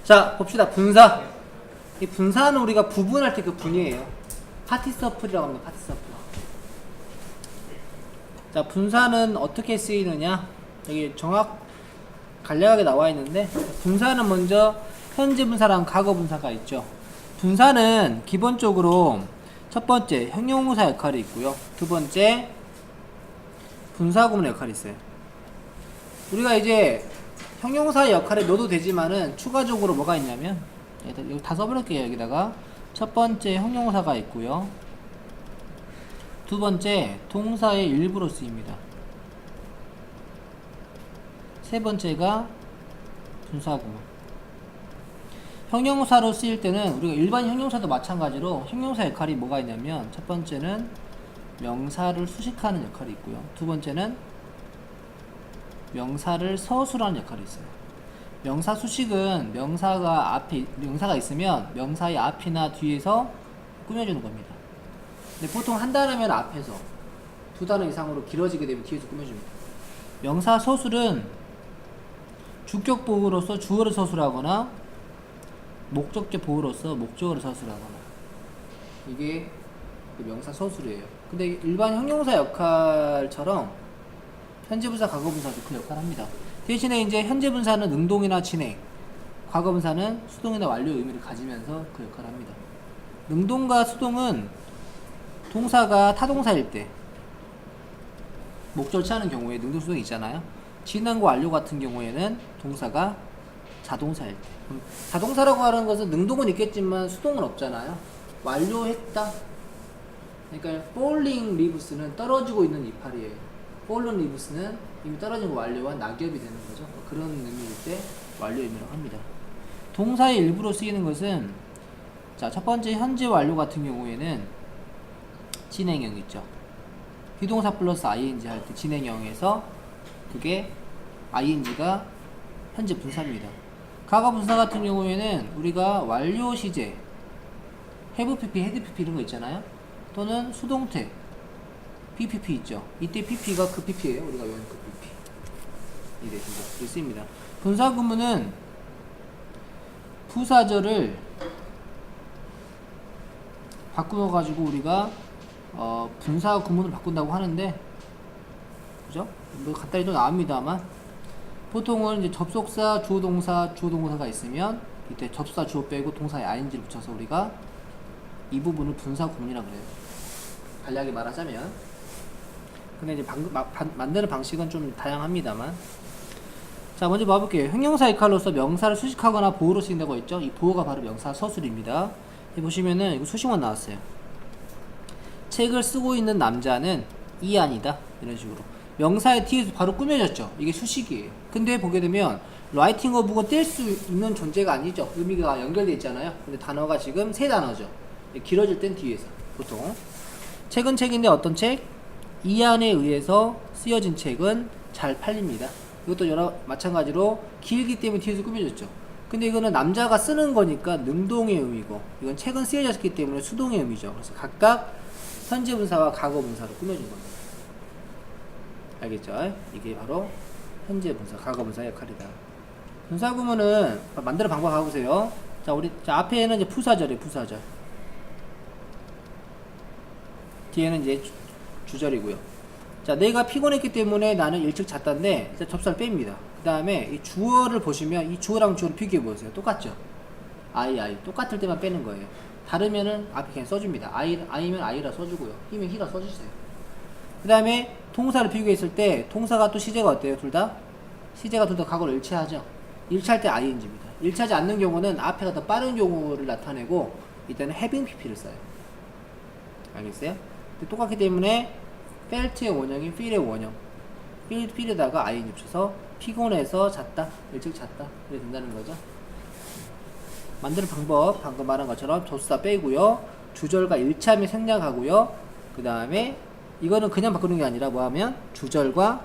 자, 봅시다. 분사. 이 분사는 우리가 부분할 때 그 분이에요. 파티서플이라고 합니다. 파티서플. 자, 분사는 어떻게 쓰이느냐? 여기 간략하게 나와 있는데, 분사는 먼저 현재 분사랑 과거 분사가 있죠. 분사는 기본적으로 첫 번째 형용사 역할이 있고요. 두 번째 분사구문 역할이 있어요. 우리가 이제 형용사 역할에 넣어도 되지만은 추가적으로 뭐가 있냐면, 여기 다 써버릴게요. 여기다가 첫 번째 형용사가 있고요. 두 번째 동사의 일부로 쓰입니다. 세 번째가 분사구문. 형용사로 쓰일 때는 우리가 일반 형용사도 마찬가지로 형용사 역할이 뭐가 있냐면, 첫 번째는 명사를 수식하는 역할이 있고요. 두 번째는 명사를 서술하는 역할이 있어요. 명사 수식은 명사가 있으면 명사의 앞이나 뒤에서 꾸며주는 겁니다. 근데 보통 한 단어면 앞에서, 두 단어 이상으로 길어지게 되면 뒤에서 꾸며줍니다. 명사 서술은 주격 보호로서 주어를 서술하거나 목적격 보호로서 목적어를 서술하거나, 이게 그 명사 서술이에요. 근데 일반 형용사 역할처럼 현재분사, 과거분사도 그 역할을 합니다. 대신에 이제 현재분사는 능동이나 진행, 과거분사는 수동이나 완료의 의미를 가지면서 그 역할을 합니다. 능동과 수동은 동사가 타동사일 때 목적을 취하는 경우에 능동, 수동이 있잖아요. 진행과 완료 같은 경우에는 동사가 자동사일 때. 자동사라고 하는 것은 능동은 있겠지만 수동은 없잖아요. 완료했다. 그러니까 falling leaves는 떨어지고 있는 이파리예요. fallen leaves는 이미 떨어진 거 완료한 낙엽이 되는 거죠. 그런 의미일 때 완료 의미라고 합니다. 동사의 일부로 쓰이는 것은, 자, 첫 번째 현재 완료 같은 경우에는 진행형 있죠. 비동사 플러스 ing 할 때 진행형에서 그게 ing가 현재 분사입니다. 과거 분사 같은 경우에는 우리가 완료 시제, have pp, had pp 이런 거 있잖아요. 또는 수동태 ppp 있죠. 이때 pp가 그 pp예요. 우리가 외우는 그 pp. 이 대신에 쓰입니다. 분사 구문은 부사절을 바꾸어가지고 우리가 분사 구문을 바꾼다고 하는데, 그죠? 뭐 간단히 또 나옵니다만, 보통은 이제 접속사, 주어동사가 있으면 이때 접속사, 주어 빼고 동사에 ing를 붙여서 우리가 이 부분을 분사 구문이라고 그래요. 간략하게 말하자면. 근데 이제 만드는 방식은 좀 다양합니다만. 자, 먼저 봐볼게요. 형용사 역할로서 명사를 수식하거나 보호로 쓰인다고 했죠. 이 보호가 바로 명사 서술입니다. 여기 보시면은 이거 수식만 나왔어요. 책을 쓰고 있는 남자는 이안이다. 이런 식으로. 명사의 뒤에서 바로 꾸며졌죠. 이게 수식이에요. 근데 보게 되면 라이팅 어 북은 뗄 수 있는 존재가 아니죠. 의미가 연결되어 있잖아요. 근데 단어가 지금 세 단어죠. 길어질 땐 뒤에서 보통. 책은 책인데 어떤 책? 이안에 의해서 쓰여진 책은 잘 팔립니다. 이것도 마찬가지로 길기 때문에 뒤에서 꾸며졌죠. 근데 이거는 남자가 쓰는 거니까 능동의 의미고, 이건 책은 쓰여졌기 때문에 수동의 의미죠. 그래서 각각 현재 분사와 과거 분사로 꾸며준 겁니다. 알겠죠? 이게 바로 현재 분사, 과거 분사의 역할이다. 분사 구문은 만드는 방법 봐보세요. 자, 앞에는 이제 부사절이에요. 부사절. 뒤에는 이제 주절이고요. 자, 내가 피곤했기 때문에 나는 일찍 잤다인데, 일단 접사를 뺍니다. 그 다음에 이 주어를 보시면 이 주어랑 주어를 비교해 보세요. 똑같죠? I. 똑같을 때만 빼는 거예요. 다르면은 앞에 그냥 써줍니다. I면 I라 써주고요. He면 He라 써주세요. 그 다음에 동사를 비교했을 때, 동사가 또 시제가 어때요? 시제가 둘 다 과거를 일치하죠? 일치할 때 ing입니다. 일치하지 않는 경우는 앞에가 더 빠른 경우를 나타내고, 이때는 having pp를 써요. 알겠어요? 똑같기 때문에 felt의 원형인 feel의 원형, feel에다가 ing 붙여서 피곤해서 잤다, 일찍 잤다, 이렇게 된다는 거죠. 만드는 방법, 방금 말한 것처럼 접수사 빼고요, 주절과 일치하면 생략하고요, 그 다음에 이거는 그냥 바꾸는 게 아니라 뭐 하면 주절과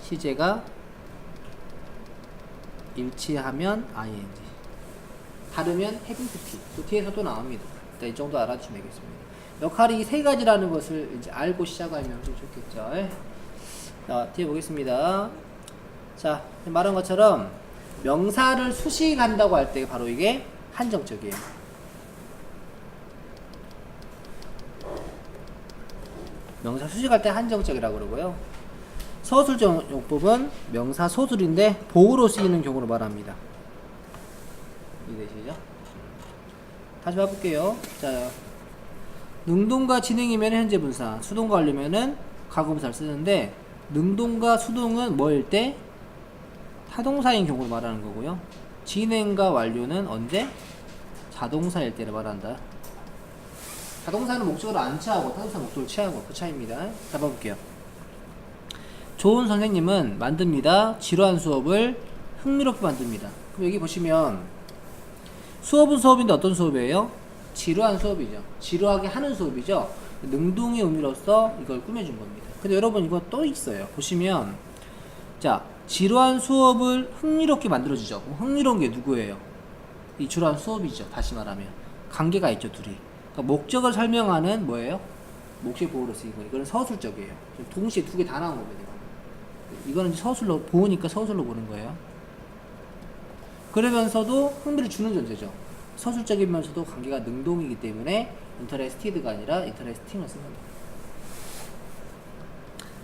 시제가 일치하면 ing, 다르면 having pp. 또 뒤에서 또 나옵니다. 일단 이 정도 알아주시면 되겠습니다. 역할이 이 세 가지라는 것을 이제 알고 시작하면 좀 좋겠죠. 자, 뒤에 보겠습니다. 자, 말한 것처럼 명사를 수식한다고 할 때 바로 이게 한정적이에요. 명사 수식할 때 한정적이라고 그러고요. 서술적 용법은 명사 소술인데 보호로 쓰이는 경우를 말합니다. 이해되시죠? 다시 봐볼게요. 자, 능동과 진행이면 현재 분사, 수동과 완료면은 과거 분사를 쓰는데, 능동과 수동은 뭐일 때? 타동사인 경우를 말하는 거고요. 진행과 완료는 언제? 자동사일 때를 말한다. 자동사는 목적어를 안 취하고 타동사는 목적어를 취하고 그 차이입니다. 잡아볼게요. 좋은 선생님은 만듭니다. 지루한 수업을 흥미롭게 만듭니다. 그럼 여기 보시면 수업은 수업인데 어떤 수업이에요? 지루한 수업이죠. 지루하게 하는 수업이죠. 능동의 의미로서 이걸 꾸며준 겁니다. 근데 여러분 이거 또 있어요. 보시면 자, 지루한 수업을 흥미롭게 만들어주죠. 흥미로운 게 누구예요? 이 지루한 수업이죠. 다시 말하면 관계가 있죠, 둘이. 그러니까 목적을 설명하는 뭐예요? 목적 보호로 쓰인 거. 이거는 서술적이에요. 동시에 두 개 다 나온 겁니다. 이거는 서술로 보니까 서술로 보는 거예요. 그러면서도 흥미를 주는 존재죠. 서술적이면서도 관계가 능동이기 때문에 인터레스티드가 아니라 인터레스팅을 쓴 겁니다.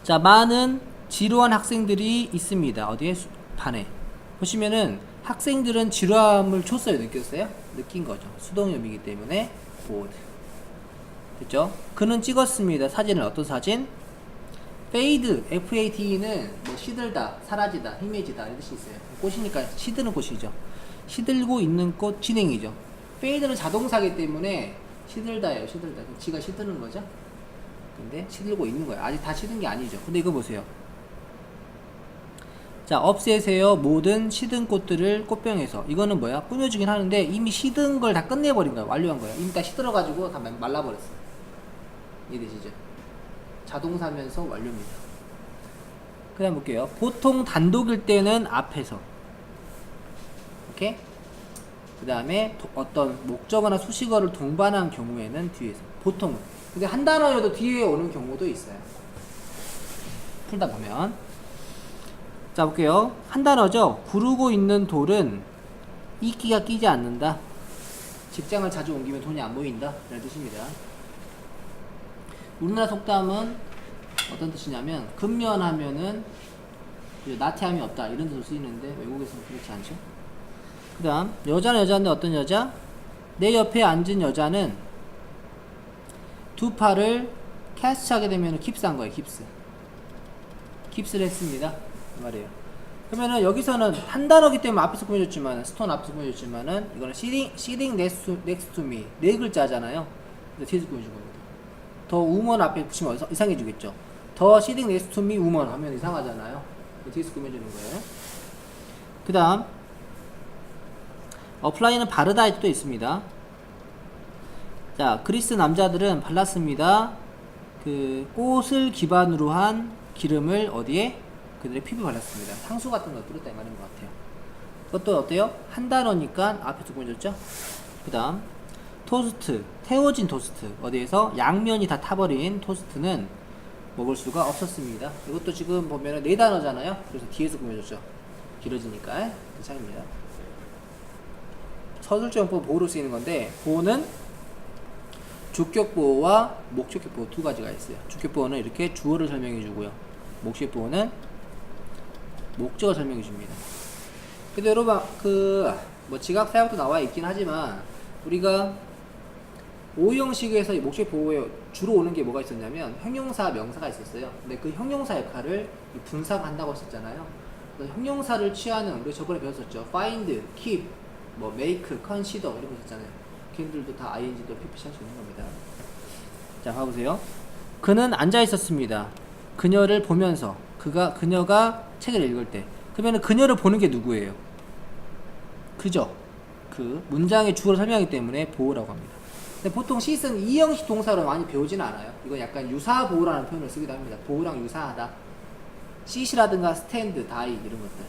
자, 많은 지루한 학생들이 있습니다. 어디에? 반에. 보시면은 학생들은 지루함을 줬어요? 느꼈어요? 느낀 거죠. 수동혐의이기 때문에 bored. 됐죠? 그는 찍었습니다. 사진을. 어떤 사진? fade, fade는 뭐 시들다, 사라지다, 희미해지다 이런 뜻이 있어요. 꽃이니까 시드는 꽃이죠. 시들고 있는 꽃 진행이죠. fade는 자동사기 때문에 시들다예요. 시들다. 지가 시드는 거죠. 근데 시들고 있는 거예요. 아직 다 시든 게 아니죠. 근데 이거 보세요. 자, 없애세요. 모든 시든 꽃들을 꽃병에서. 이거는 뭐야? 꾸며주긴 하는데 이미 시든 걸 다 끝내버린 거예요. 완료한 거예요. 이미 다 시들어가지고 다 말라버렸어요. 이해되시죠? 자동사면서 완료입니다. 그 다음 볼게요. 보통 단독일 때는 앞에서. 오케이? 그 다음에 어떤 목적어나 수식어를 동반한 경우에는 뒤에서. 보통은. 근데 한 단어여도 뒤에 오는 경우도 있어요. 풀다 보면. 자, 볼게요. 한 단어죠. 구르고 있는 돌은 이끼가 끼지 않는다. 직장을 자주 옮기면 돈이 안 모인다. 이런 뜻입니다. 우리나라 속담은 어떤 뜻이냐면 근면하면은 나태함이 없다 이런 뜻으로 쓰이는데 외국에서는 그렇지 않죠. 그 다음 여자는 여자인데 어떤 여자? 내 옆에 앉은 여자는 두 팔을 캐스트하게 되면 깁스한 거예요. 깁스를 했습니다. 그 말이에요. 그러면은 여기서는 한 단어기 때문에 앞에서 꾸며줬지만 스톤 앞에서 꾸며줬지만은 이거는 sitting next to me 네 글자잖아요. 뒤에서 꾸며준 겁니다. 더 우먼 앞에 붙이면 이상해지겠죠. 더 sitting next to me 우먼 하면 이상하잖아요. 뒤에서 꾸며주는 거예요. 그 다음 apply는 바르다의 뜻도 있습니다. 자, 그리스 남자들은 발랐습니다. 그 꽃을 기반으로 한 기름을 어디에? 그들의 피부에 발랐습니다. 향수 같은 걸 뿌렸다 이 말인 것 같아요. 그것도 어때요? 한 단어니까 앞에서 꾸며줬죠. 그 다음 토스트, 태워진 토스트. 어디에서? 양면이 다 타버린 토스트는 먹을 수가 없었습니다. 이것도 지금 보면은 네 단어잖아요. 그래서 뒤에서 꾸며줬죠. 길어지니까. 그 차이입니다. 서술적 용법 보호로 쓰이는 건데, 보호는 주격 보호와 목적격 보호 두 가지가 있어요. 주격 보호는 이렇게 주어를 설명해 주고요. 목적 보호는 목적을 설명해 줍니다. 근데 여러분, 뭐 지각 사역도 나와 있긴 하지만, 우리가 오형식에서 목적 보호에 주로 오는 게 뭐가 있었냐면 형용사, 명사가 있었어요. 근데 그 형용사 역할을 분사가 한다고 했었잖아요. 그래서 형용사를 취하는, 우리 저번에 배웠었죠. find, keep, 뭐 make, consider 이런 거 있었잖아요. 걔들도 다 ing도 ppc 할 수 있는 겁니다. 자, 봐보세요. 그는 앉아 있었습니다. 그녀를 보면서. 그녀가 책을 읽을 때. 그러면 그녀를 보는 게 누구예요? 그죠? 그 문장의 주어를 설명하기 때문에 보호라고 합니다. 근데 보통 시는 이형식 동사로 많이 배우지는 않아요. 이건 약간 유사보호라는 표현을 쓰기도 합니다. 보호랑 유사하다. sit이라든가 stand, die 이런 것들.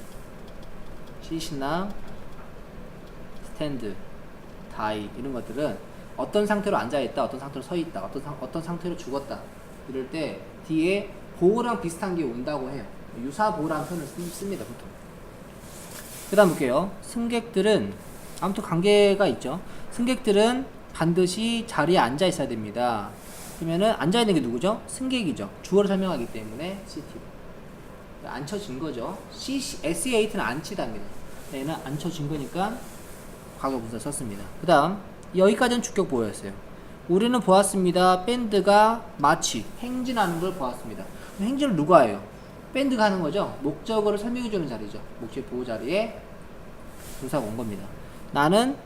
sit이나 stand, die 이런 것들은 어떤 상태로 앉아있다, 어떤 상태로 서있다, 어떤 상태로 죽었다 이럴 때 뒤에 보호랑 비슷한 게 온다고 해요. 유사보호라는 표현을 씁니다. 보통. 그 다음 볼게요. 승객들은, 아무튼 관계가 있죠. 승객들은 반드시 자리에 앉아 있어야 됩니다. 그러면은 앉아 있는 게 누구죠? 승객이죠. 주어를 설명하기 때문에 seated. 앉혀진 거죠. SE8는 앉히다입니다. 얘는 앉혀진 거니까 과거분사 썼습니다. 그 다음 여기까지는 주격 보호였어요. 우리는 보았습니다. 밴드가 마치 행진하는 걸 보았습니다. 행진을 누가 해요? 밴드가 하는 거죠. 목적어를 설명해주는 자리죠. 목적 보호 자리에 분사가 온 겁니다. 나는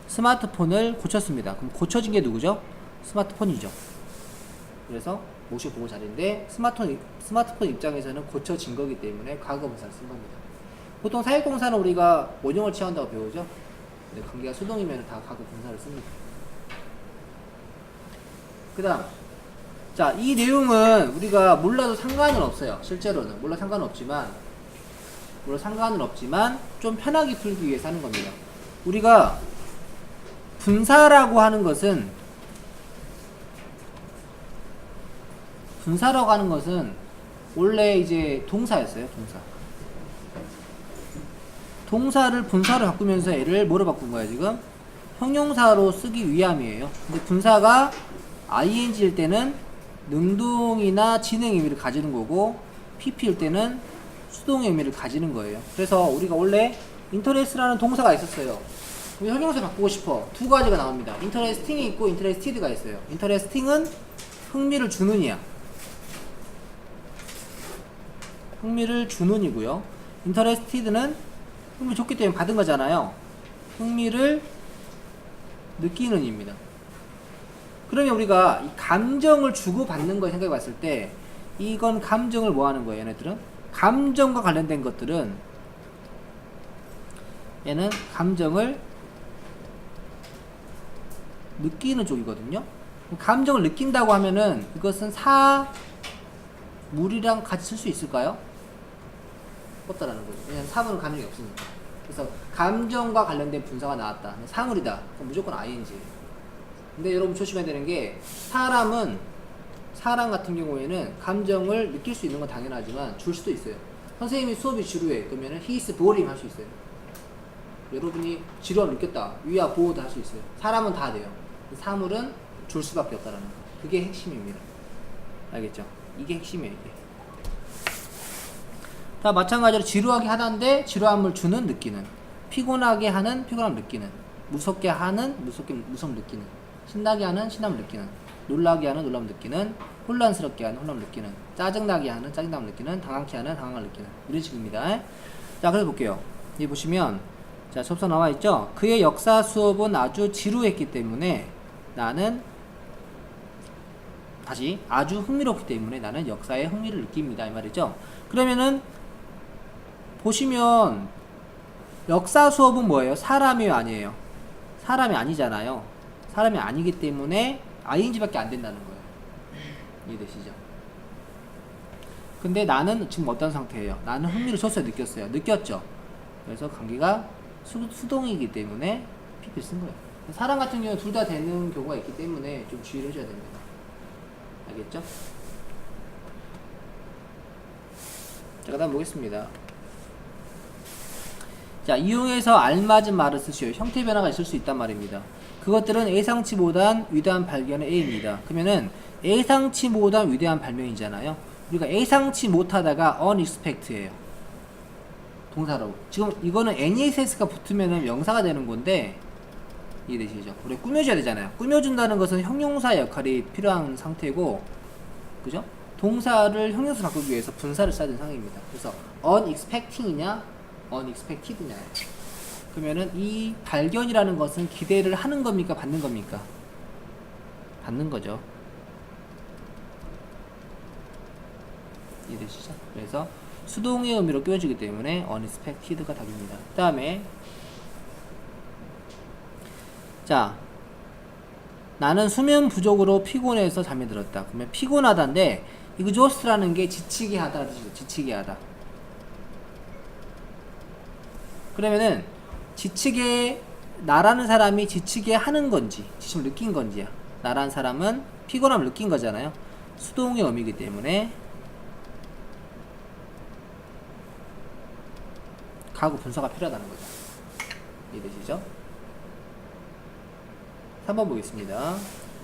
스마트폰을 고쳤습니다. 그럼 고쳐진 게 누구죠? 스마트폰이죠. 그래서 목적 보호 자리인데 스마트폰 입장에서는 고쳐진 거기 때문에 과거 분사를 쓴 겁니다. 보통 사역동사는 우리가 원형을 취한다고 배우죠. 근데 관계가 수동이면 다 과거 분사를 씁니다. 그 다음, 자, 이 내용은 우리가 몰라도 상관은 없어요. 실제로는 몰라 상관은 없지만 좀 편하게 풀기 위해서 하는 겁니다. 우리가 분사라고 하는 것은 원래 이제 동사였어요. 동사를 분사로 바꾸면서 얘를 뭐로 바꾼 거야 지금? 형용사로 쓰기 위함이에요. 근데 분사가 ing일 때는 능동이나 진행 의미를 가지는 거고 pp일 때는 수동의 의미를 가지는 거예요. 그래서 우리가 원래 interest라는 동사가 있었어요. 형용사 바꾸고 싶어. 두 가지가 나옵니다. interesting이 있고 interested가 있어요. interesting은 흥미를 주는 이야. 흥미를 주는 이고요. interested는 흥미 좋기 때문에 받은 거잖아요. 흥미를 느끼는 입니다. 그러면 우리가 이 감정을 주고받는 걸 생각해 봤을 때 이건 감정을 뭐 하는 거예요, 얘네들은? 감정과 관련된 것들은 얘는 감정을 느끼는 쪽이거든요. 감정을 느낀다고 하면은 이것은 사물이랑 같이 쓸 수 있을까요? 없다라는 거죠. 왜냐면 사물은 감정이 없으니까. 그래서 감정과 관련된 분사가 나왔다. 사물이다. 그럼 무조건 ing. 근데 여러분 조심해야 되는 게 사람 같은 경우에는 감정을 느낄 수 있는 건 당연하지만 줄 수도 있어요. 선생님이 수업이 지루해. 그러면은 he is boring 할 수 있어요. 여러분이 지루함을 느꼈다. we are bored 할 수 있어요. 사람은 다 돼요. 사물은 줄 수밖에 없다라는 거. 그게 핵심입니다. 알겠죠? 이게 핵심이에요. 이게. 다 마찬가지로 지루하게 하다인데 지루함을 주는 느끼는, 피곤하게 하는 피곤함을 느끼는, 무섭게 하는 무섭 느끼는, 신나게 하는 신남을 느끼는, 놀라게 하는 놀람을 느끼는, 혼란스럽게 하는 혼란을 느끼는, 짜증나게 하는 짜증남을 느끼는, 당황케 하는 당황을 느끼는, 이런 식입니다. 자, 그래서 볼게요. 여기 보시면 자, 접서 나와 있죠. 그의 역사 수업은 아주 지루했기 때문에 나는 다시 아주 흥미롭기 때문에 나는 역사에 흥미를 느낍니다. 이 말이죠. 그러면은 보시면 역사 수업은 뭐예요? 사람이에요, 아니에요? 사람이 아니잖아요. 사람이 아니기 때문에 ing밖에 안 된다는 거예요. 이해되시죠? 근데 나는 지금 어떤 상태예요? 나는 흥미를 줬어요, 느꼈어요? 느꼈죠? 그래서 관계가 수동이기 때문에 pp 쓴 거예요. 사람 같은 경우는 둘 다 되는 경우가 있기 때문에 좀 주의를 해줘야 됩니다. 알겠죠? 자, 그 다음 보겠습니다. 자, 이용해서 알맞은 말을 쓰시오. 형태 변화가 있을 수 있단 말입니다. 그것들은 예상치 못한 위대한 발견의 A입니다. 그러면은 예상치 못한 위대한 발명이잖아요. 우리가 예상치 못하다가 unexpected예요. 동사로. 지금 이거는 NESS가 붙으면은 명사가 되는 건데 이해되시죠? 우리 꾸며줘야 되잖아요. 꾸며준다는 것은 형용사 역할이 필요한 상태고, 그죠? 동사를 형용사 바꾸기 위해서 분사를 써야 되는 상황입니다. 그래서 unexpecting이냐 unexpected냐. 그러면은 이 발견이라는 것은 기대를 하는 겁니까? 받는 겁니까? 받는 거죠. 이해되시죠? 그래서 수동의 의미로 끼워주기 때문에 unexpected가 답입니다. 그 다음에 자, 나는 수면 부족으로 피곤해서 잠이 들었다. 그러면 피곤하다인데 exhaust라는 게 지치게 하다 뜻이죠. 지치게 하다. 그러면은 지치게, 나라는 사람이 지치게 하는 건지 지침을 느낀 건지야. 나라는 사람은 피곤함을 느낀 거잖아요. 수동의 의미이기 때문에 가구 분사가 필요하다는 거죠. 이해되시죠? 3번 보겠습니다.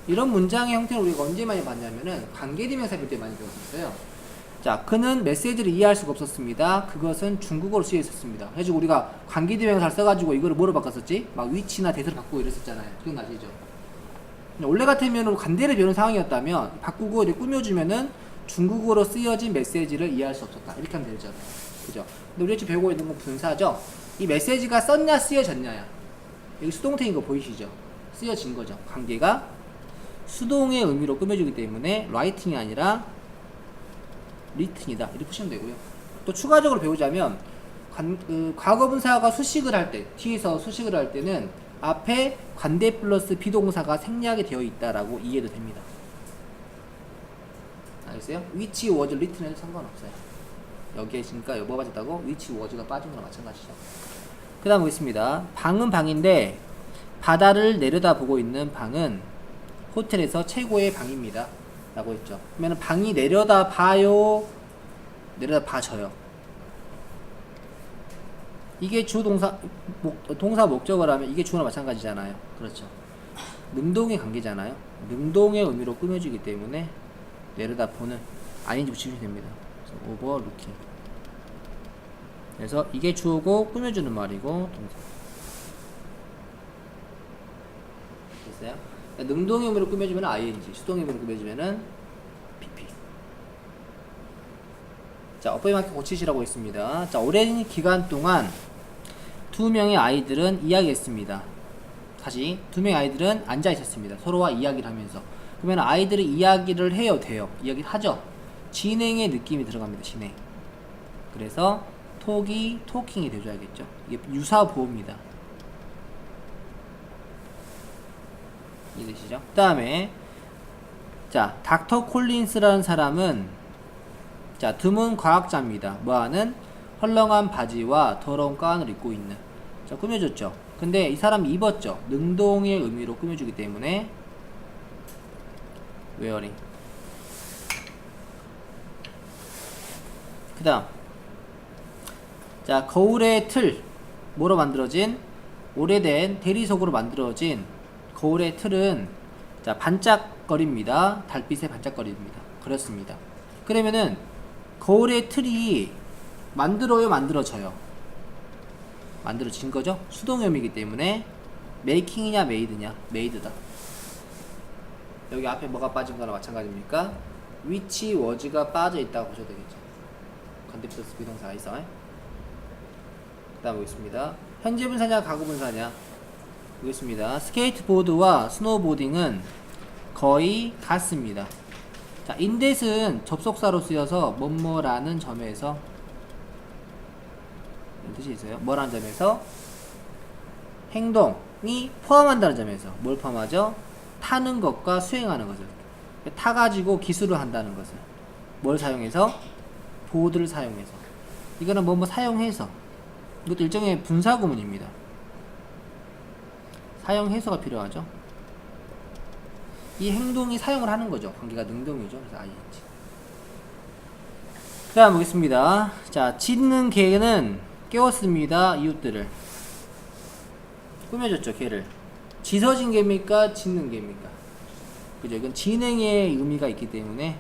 이런 문장의 형태를 우리가 언제 많이 봤냐면은 관계대명사 볼 때 많이 배웠었어요. 자, 그는 메시지를 이해할 수가 없었습니다. 그것은 중국어로 쓰여 있었습니다. 그래서 우리가 관계대명사를 써가지고 이거를 뭐로 바꿨었지? 막 위치나 대사를 바꾸고 이랬었잖아요. 기억나시죠? 원래 같으면 관대를 배우는 상황이었다면 바꾸고 이렇게 꾸며주면은 중국어로 쓰여진 메시지를 이해할 수 없었다. 이렇게 하면 되잖아요. 그죠? 근데 우리가 지금 배우고 있는 건 분사죠? 이 메시지가 썼냐 쓰여졌냐야. 여기 수동태인 거 보이시죠? 쓰여진 거죠. 관계가 수동의 의미로 꾸며주기 때문에 writing이 아니라 written이다. 이렇게 푸시면 되고요. 또 추가적으로 배우자면 과거분사가 수식을 할 때, 뒤에서 수식을 할 때는 앞에 관대 플러스 비동사가 생략이 되어 있다라고 이해도 됩니다. 알겠어요? which was written에는 상관없어요. 여기에 지금까 뭐가 빠졌다고? which was가 빠진 거랑 마찬가지죠. 그 다음 보겠습니다. 방은 방인데 바다를 내려다보고 있는 방은 호텔에서 최고의 방입니다. 라고 했죠. 그러면 방이 내려다봐요, 내려다봐져요. 이게 주동사, 동사 목적을 하면 이게 주어나 마찬가지잖아요. 그렇죠. 능동의 관계잖아요. 능동의 의미로 꾸며주기 때문에 내려다보는 ing 붙이시면 됩니다. overlooking. 그래서 이게 주어고 꾸며주는 말이고 동사. 됐어요? 능동의 의미로 꾸며주면 ing, 수동의 의미로 꾸며주면은 pp. 자, 어법에맞게 고치시라고 했습니다. 자, 오랜 기간 동안 두 명의 아이들은 이야기했습니다. 다시 두 명의 아이들은 앉아 있었습니다. 서로와 이야기를 하면서. 그러면 아이들이 이야기를 해요, 돼요? 이야기를 하죠. 진행의 느낌이 들어갑니다. 진행. 그래서 톡이 토킹이 되줘야겠죠. 이게 유사보호입니다. 이해되시죠? 그 다음에 자, 닥터 콜린스라는 사람은 자, 드문 과학자입니다. 뭐하는? 헐렁한 바지와 더러운 가운을 입고 있는. 자, 꾸며줬죠. 근데 이 사람이 입었죠. 능동의 의미로 꾸며주기 때문에 wearing. 그 다음 자, 거울의 틀 뭐로 만들어진? 오래된 대리석으로 만들어진 거울의 틀은 자, 반짝거립니다. 달빛에 반짝거립니다. 그렇습니다. 그러면은 거울의 틀이 만들어요, 만들어져요? 만들어진 거죠? 수동형이기 때문에 메이킹이냐 메이드냐? 메이드다. 여기 앞에 뭐가 빠진 거나 마찬가지입니까? which was가 빠져 있다고 보셔도 되겠죠. 관대 플러스 비동사가 있어. 그 다음 보겠습니다. 현재 분사냐 과거 분사냐 보겠습니다. 스케이트보드와 스노우보딩은 거의 같습니다. 자, 인댓은 접속사로 쓰여서 뭐뭐라는 점에서 이런 뜻이 있어요. 뭐라는 점에서 행동이 포함한다는 점에서 뭘 포함하죠? 타는 것과 수행하는 것을. 타가지고 기술을 한다는 것을. 뭘 사용해서? 보드를 사용해서. 이거는 뭐뭐 사용해서. 이것도 일종의 분사구문입니다. 사용해서가 필요하죠. 이 행동이 사용을 하는 거죠. 관계가 능동이죠. 그래서 ing. 그 다음 보겠습니다. 자, 짖는 개는 깨웠습니다. 이웃들을. 꾸며줬죠. 개를. 짖어진 개입니까? 짖는 개입니까? 그죠? 이건 진행의 의미가 있기 때문에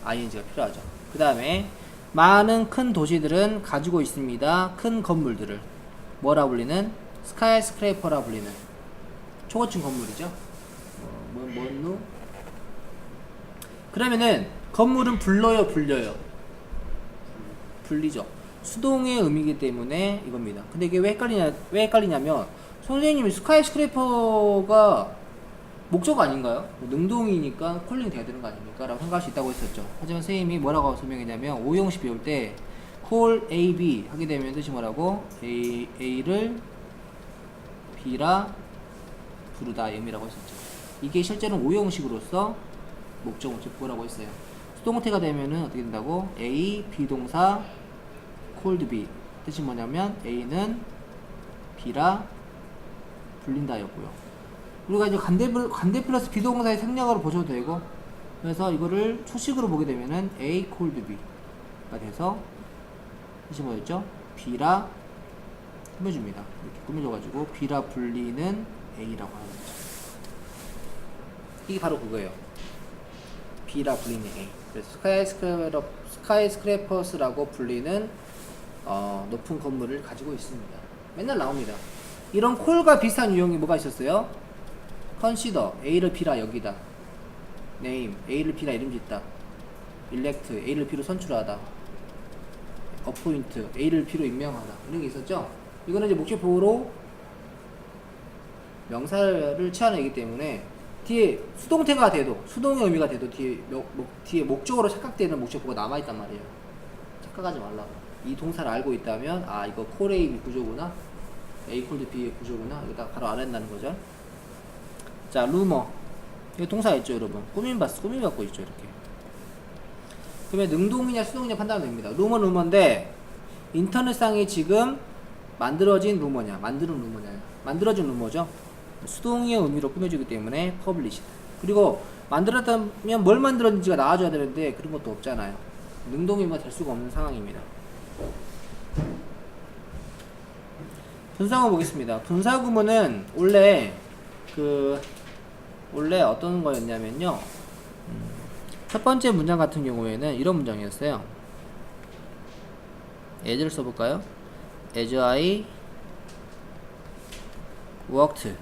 ing가 필요하죠. 그 다음에 많은 큰 도시들은 가지고 있습니다. 큰 건물들을. 뭐라 불리는? 스카이스크래퍼라 불리는 초고층 건물이죠. 뭐누? 그러면은 건물은 불러요, 불려요? 불리죠. 수동의 의미이기 때문에 이겁니다. 근데 이게 왜 헷갈리냐면 선생님이 스카이스크래퍼가 목적 아닌가요? 능동이니까 콜링 돼야 되는 거 아닙니까? 라고 생각할 수 있다고 했었죠. 하지만 선생님이 뭐라고 설명했냐면 오형식 배울 때 call A, B 하게 되면 뜻이 뭐라고? A를 B라 부르다 의미라고 했었죠. 이게 실제로는 오형식으로서 목적 뭐라고 했어요. 수동태가 되면은 어떻게 된다고? A, 비동사 called B 뜻이 뭐냐면 A는 B라 불린다였고요. 우리가 이제 관대 플러스 비동사의 생략으로 보셔도 되고, 그래서 이거를 초식으로 보게 되면은 A called B가 돼서 뜻이 뭐였죠? B라 꾸며줍니다. 이렇게 꾸며줘가지고 B라 불리는 A라고 하는 거죠. 이게 바로 그거예요. B라 불리는 A. 그래서 스카이스크래퍼스라고 불리는 높은 건물을 가지고 있습니다. 맨날 나옵니다. 이런 콜과 비슷한 유형이 뭐가 있었어요? 컨시더 A를 B라 여기다. 네임 A를 B라 이름 짓다. 일렉트 A를 B로 선출하다. 어포인트 A를 B로 임명하다. 이런 게 있었죠? 이거는 이제 목적보호로 명사를 취하는 기 때문에 뒤에 수동태가 돼도 수동의 의미가 돼도 뒤에 목적으로 착각되는 목적보호가 남아있단 말이에요. 착각하지 말라고. 이 동사를 알고 있다면 아 이거 콜 A 구조구나. A 콜드 B의 구조구나. 이거 딱 바로 알아낸다는 거죠. 자 루머 이거 동사 있죠 여러분. 꾸밈받고 있죠 이렇게. 그러면 능동이냐 수동이냐 판단하면 됩니다. 루머인데 인터넷상에 지금 만들어진 루머냐 만들어진 루머죠. 수동의 의미로 꾸며주기 때문에 퍼블리시드. 그리고 만들었다면 뭘 만들었는지가 나와줘야 되는데 그런 것도 없잖아요. 능동의미가 될 수가 없는 상황입니다. 분사구문 보겠습니다. 분사구문은 원래 어떤 거였냐면요. 첫 번째 문장 같은 경우에는 이런 문장이었어요. as를 써볼까요? as I walked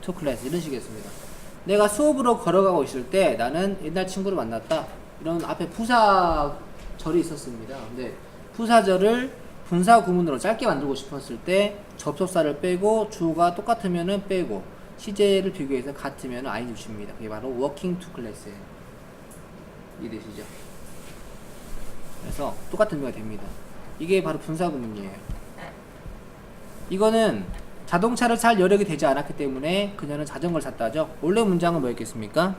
to class 이런 식이었습니다. 내가 수업으로 걸어가고 있을 때 나는 옛날 친구를 만났다. 이런 앞에 부사절이 있었습니다. 근데 부사절을 분사 구문으로 짧게 만들고 싶었을 때 접속사를 빼고 주어가 똑같으면은 빼고 시제를 비교해서 같으면은 ing 붙입니다. 그게 바로 walking to class예요. 이해되시죠? 그래서 똑같은 의미가 됩니다. 이게 바로 분사 구문이에요. 이거는 자동차를 살 여력이 되지 않았기 때문에 그녀는 자전거를 샀다죠. 원래 문장은 뭐였겠습니까?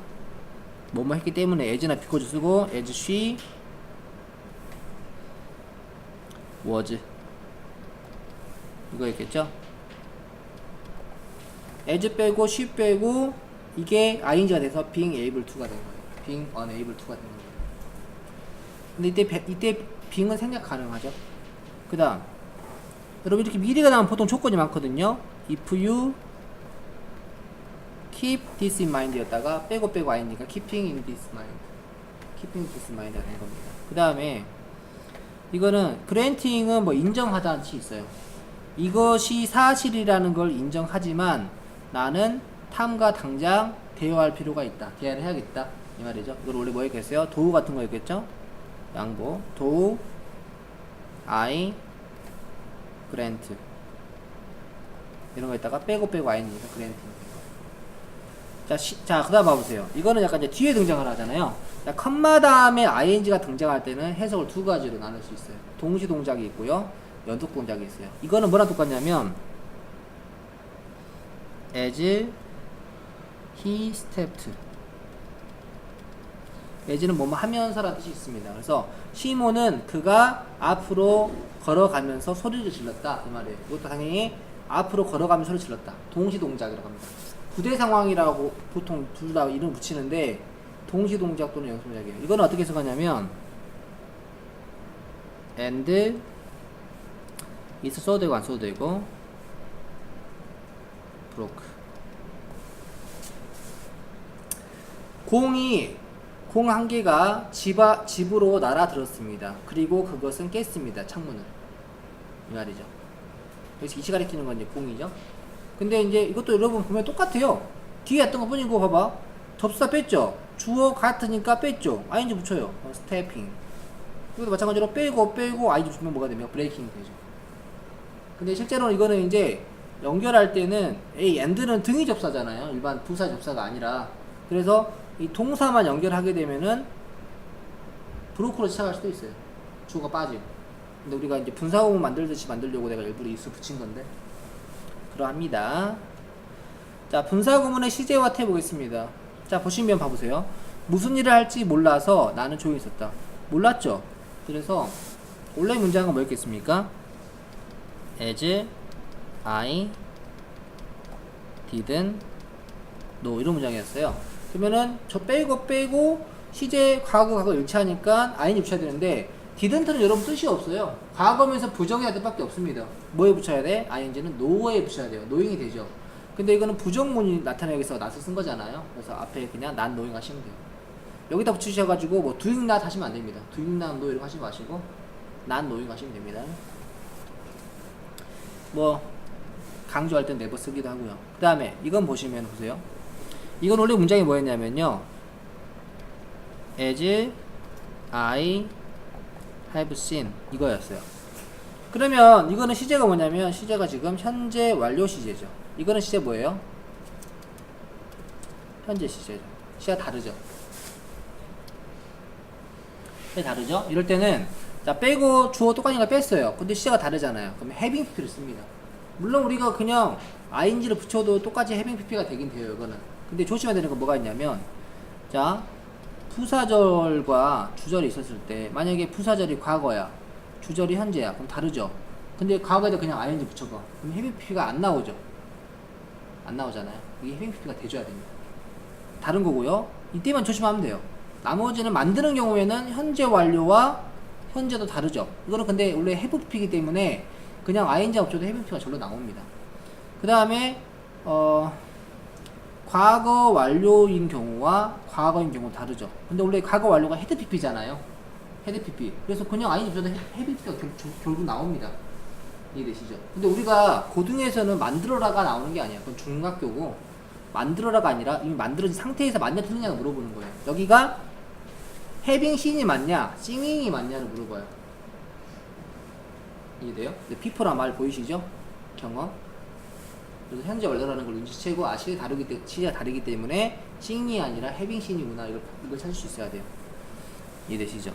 뭐뭐 했기 때문에 as나 because 쓰고 as she was 이거였겠죠? as 빼고 she 빼고 이게 ing가 돼서 being able to가 된 거예요. being unable to가 된 거예요. 근데 이때 being은 생략 가능하죠. 그 다음 여러분 이렇게 미래가 나오면 보통 조건이 많거든요. if you keep this in mind 였다가 빼고 ing니까 keeping in this mind 가 된 겁니다. 그 다음에 이거는 granting은 뭐 인정하다는 뜻이 있어요. 이것이 사실이라는 걸 인정하지만 나는 탐과 당장 대화할 필요가 있다. 대화를 해야겠다. 이 말이죠. 이걸 원래 뭐 했겠어요? 도우 같은 거였겠죠? 양보. 도우 I grant 이런 거 있다가 빼고 ing니까 granting. 자, 그 다음 봐보세요. 이거는 약간 이제 뒤에 등장을 하잖아요. 자, 컴마 다음에 ing가 등장할 때는 해석을 두 가지로 나눌 수 있어요. 동시 동작이 있고요. 연속 동작이 있어요. 이거는 뭐랑 똑같냐면 as he stepped. as는 뭐뭐 하면서라는 뜻이 있습니다. 그래서 시몬은 그가 앞으로 걸어가면서 소리를 질렀다. 이 말이에요. 이것도 당연히 앞으로 걸어가면서 소리를 질렀다. 동시 동작이라고 합니다. 부대 상황이라고 보통 둘 다 이름 붙이는데 동시 동작 또는 연속 동작이에요. 이거는 어떻게 해석하냐면 and is 써도 되고 안 써도 되고 broke. 공 한 개가 집으로 날아들었습니다. 그리고 그것은 깼습니다. 창문을. 이 말이죠. 여기서 이시 가리키는 건 이제 공이죠. 근데 이제 이것도 여러분 보면 똑같아요. 뒤에 했던 거 뿐이고 봐봐. 접수사 뺐죠. 주어 같으니까 뺐죠. ing 붙여요. 스태핑. 이것도 마찬가지로 빼고 ing 붙이면 뭐가 됩니까? 브레이킹이 되죠. 근데 실제로는 이거는 이제 연결할 때는 and는 등위 접사잖아요. 일반 부사 접사가 아니라. 그래서 이 동사만 연결하게 되면은 브로크로 시작할 수도 있어요. 주어가 빠지고. 근데 우리가 이제 분사구문 만들듯이 만들려고 내가 일부러 이수 붙인 건데. 그러합니다. 자, 분사구문의 시제와 해보겠습니다. 자, 보시면 봐보세요. 무슨 일을 할지 몰라서 나는 조용히 있었다. 몰랐죠? 그래서 원래 문장은 뭐였겠습니까? as I didn't know 이런 문장이었어요. 그러면은 저 빼고 시제 과거 일치하니까 ing 붙여야 되는데 didn't는 여러분 뜻이 없어요. 과거면서 부정해야 될 밖에 없습니다. 뭐에 붙여야 돼? ing는 no에 붙여야 돼요. knowing이 되죠. 근데 이거는 부정문이 나타나기 위해서 not을 쓴 거잖아요. 그래서 앞에 그냥 not knowing 하시면 돼요. 여기다 붙이셔가지고 뭐 doing not 하시면 안 됩니다. doing not know 이렇게 하지 마시고 not knowing 하시면 됩니다. 뭐 강조할 땐 never 쓰기도 하고요. 그 다음에 이건 보시면 보세요. 이건 원래 문장이 뭐였냐면요. as I have seen 이거였어요. 그러면 이거는 시제가 뭐냐면 시제가 지금 현재 완료 시제죠. 이거는 시제 뭐예요? 현재 시제죠. 시제가 다르죠. 다르죠? 이럴 때는 자 빼고 주어 똑같으니까 뺐어요. 근데 시제가 다르잖아요. 그럼 having pp를 씁니다. 물론 우리가 그냥 ing를 붙여도 똑같이 having pp가 되긴 돼요. 이거는. 근데 조심해야 되는 건 뭐가 있냐면 자 부사절과 주절이 있었을 때 만약에 부사절이 과거야 주절이 현재야 그럼 다르죠. 근데 과거에다 그냥 ing 붙여봐 그럼 having pp가 안 나오죠. 안 나오잖아요. 이게 having pp가 돼줘야 됩니다. 다른 거고요. 이때만 조심하면 돼요. 나머지는 만드는 경우에는 현재 완료와 현재도 다르죠. 이거는 근데 원래 have pp이기 때문에 그냥 ing 없어도 have pp가 절로 나옵니다. 그 다음에 과거 완료인 경우와 과거인 경우 다르죠. 근데 원래 과거 완료가 had pp잖아요. had pp. 그래서 그냥 ing 없어도 have pp가 결국 나옵니다. 이해되시죠? 근데 우리가 고등에서는 만들어라가 나오는 게 아니야. 그건 중학교고 만들어라가 아니라 이미 만들어진 상태에서 맞냐 틀리냐고 물어보는 거예요. 여기가 having seen이 맞냐 singing이 맞냐를 물어봐요. 이해돼요? 근데 people란 말 보이시죠? 경험. 그래서 현재 완료라는 걸 눈치채고 시제가 다르기 때문에 sing이 아니라 having seen이구나 이걸 찾을 수 있어야 돼요. 이해되시죠?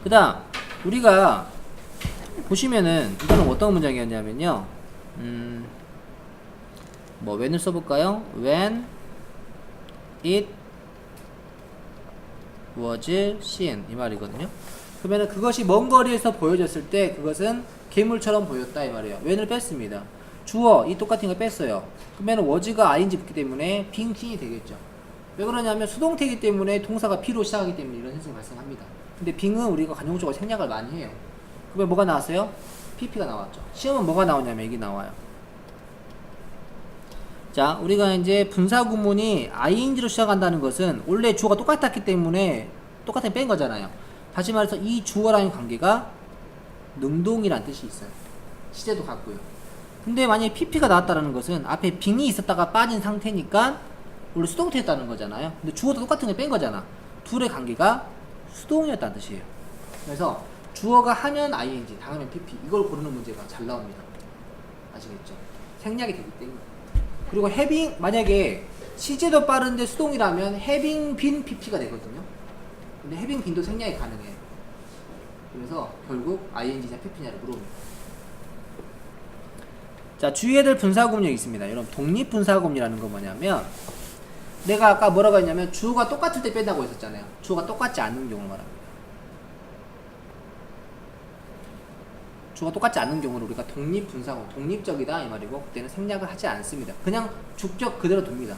그 다음 우리가 보시면은 이거는 어떤 문장이었냐면요. 뭐 when을 써볼까요? when it was seen 이 말이거든요. 그러면은 그것이 먼 거리에서 보여졌을 때 그것은 괴물처럼 보였다 이 말이에요. when을 뺐습니다. 주어 이 똑같은 거 뺐어요. 그러면은 was가 ing 붙기 때문에 being seen이 되겠죠. 왜 그러냐면 수동태이기 때문에 동사가 be로 시작하기 때문에 이런 현상이 발생합니다. 근데 being은 우리가 관용적으로 생략을 많이 해요. 그러면 뭐가 나왔어요? pp가 나왔죠. 시험은 뭐가 나오냐면 이게 나와요. 자, 우리가 이제 분사구문이 ing로 시작한다는 것은 원래 주어가 똑같았기 때문에 똑같은 뺀 거잖아요. 다시 말해서 이 주어라는 관계가 능동이란 뜻이 있어요. 시제도 같고요. 근데 만약에 pp가 나왔다는 것은 앞에 being이 있었다가 빠진 상태니까 원래 수동태였다는 거잖아요. 근데 주어도 똑같은 걸 뺀 거잖아. 둘의 관계가 수동이었다는 뜻이에요. 그래서 주어가 하면 ing, 당하면 pp 이걸 고르는 문제가 잘 나옵니다. 아시겠죠? 생략이 되기 때문에. 그리고 having 만약에 시제도 빠른데 수동이라면 having been pp가 되거든요. 근데 having been도 생략이 가능해요. 그래서 결국 ing냐 pp냐를 물어봅니다. 자, 주의해야 될 분사구문이 있습니다. 여러분 독립분사구문이라는 건 뭐냐면 내가 아까 뭐라고 했냐면 주어가 똑같을 때 뺀다고 했었잖아요. 주어가 똑같지 않는 경우를 말합니다. 주어가 똑같지 않는 경우를 우리가 독립분사구문, 독립적이다 이 말이고 그때는 생략을 하지 않습니다. 그냥 죽적 그대로 둡니다.